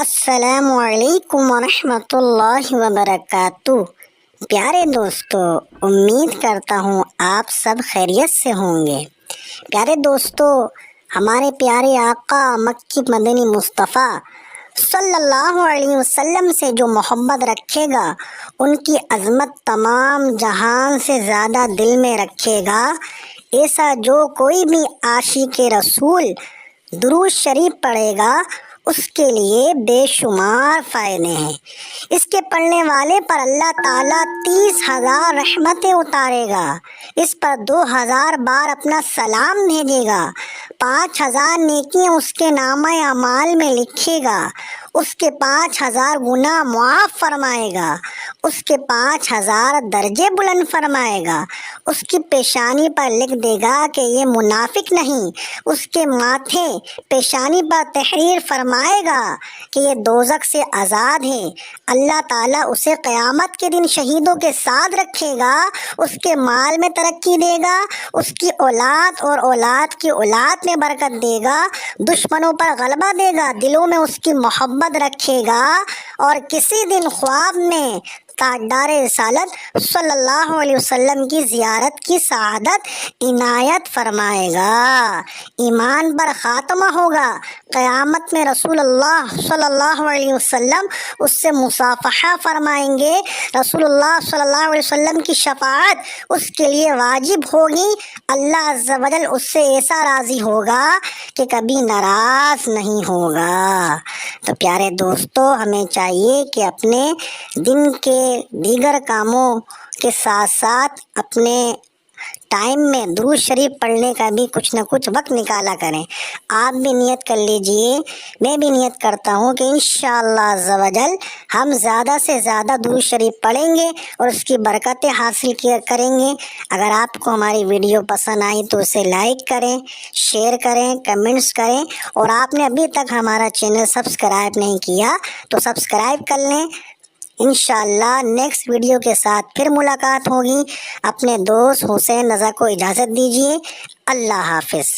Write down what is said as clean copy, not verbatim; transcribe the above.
السلام علیکم ورحمۃ اللہ وبرکاتہ۔ پیارے دوستو، امید کرتا ہوں آپ سب خیریت سے ہوں گے۔ پیارے دوستو، ہمارے پیارے آقا مکی مدنی مصطفیٰ صلی اللہ علیہ وسلم سے جو محبت رکھے گا، ان کی عظمت تمام جہان سے زیادہ دل میں رکھے گا، ایسا جو کوئی بھی عاشق رسول درود شریف پڑھے گا، اس کے لیے بے شمار فائدے ہیں۔ اس کے پڑھنے والے پر اللہ تعالیٰ 30,000 رحمتیں اتارے گا، اس پر 2,000 بار اپنا سلام بھیجے گا، 5,000 نیکیاں اس کے نامہ اعمال میں لکھے گا، اس کے 5,000 گناہ معاف فرمائے گا، اس کے 5,000 درجے بلند فرمائے گا، اس کی پیشانی پر لکھ دے گا کہ یہ منافق نہیں، اس کے ماتھے پیشانی پر تحریر فرمائے گا کہ یہ دوزخ سے آزاد ہے۔ اللہ تعالیٰ اسے قیامت کے دن شہیدوں کے ساتھ رکھے گا، اس کے مال میں ترقی دے گا، اس کی اولاد اور اولاد کی اولاد میں برکت دے گا، دشمنوں پر غلبہ دے گا، دلوں میں اس کی محبت رکھے گا، اور کسی دن خواب میں تاجدار رسالت صلی اللہ علیہ وسلم کی زیارت کی سعادت عنایت فرمائے گا، ایمان پر خاتمہ ہوگا، قیامت میں رسول اللہ صلی اللہ علیہ وسلم اس سے مصافحہ فرمائیں گے، رسول اللہ صلی اللہ علیہ وسلم کی شفاعت اس کے لیے واجب ہوگی، اللہ عز و جل اس سے ایسا راضی ہوگا کہ کبھی ناراض نہیں ہوگا۔ تو پیارے دوستو، ہمیں چاہیے کہ اپنے دن کے دیگر کاموں کے ساتھ ساتھ اپنے ٹائم میں درود شریف پڑھنے کا بھی کچھ نہ کچھ وقت نکالا کریں۔ آپ بھی نیت کر لیجئے، میں بھی نیت کرتا ہوں کہ انشاءاللہ عز و جل ہم زیادہ سے زیادہ درود شریف پڑھیں گے اور اس کی برکتیں حاصل کریں گے۔ اگر آپ کو ہماری ویڈیو پسند آئی تو اسے لائک کریں، شیئر کریں، کمنٹس کریں، اور آپ نے ابھی تک ہمارا چینل سبسکرائب نہیں کیا تو سبسکرائب کر لیں۔ انشاءاللہ نیکسٹ ویڈیو کے ساتھ پھر ملاقات ہوگی۔ اپنے دوست حسین رضا کو اجازت دیجیے۔ اللہ حافظ۔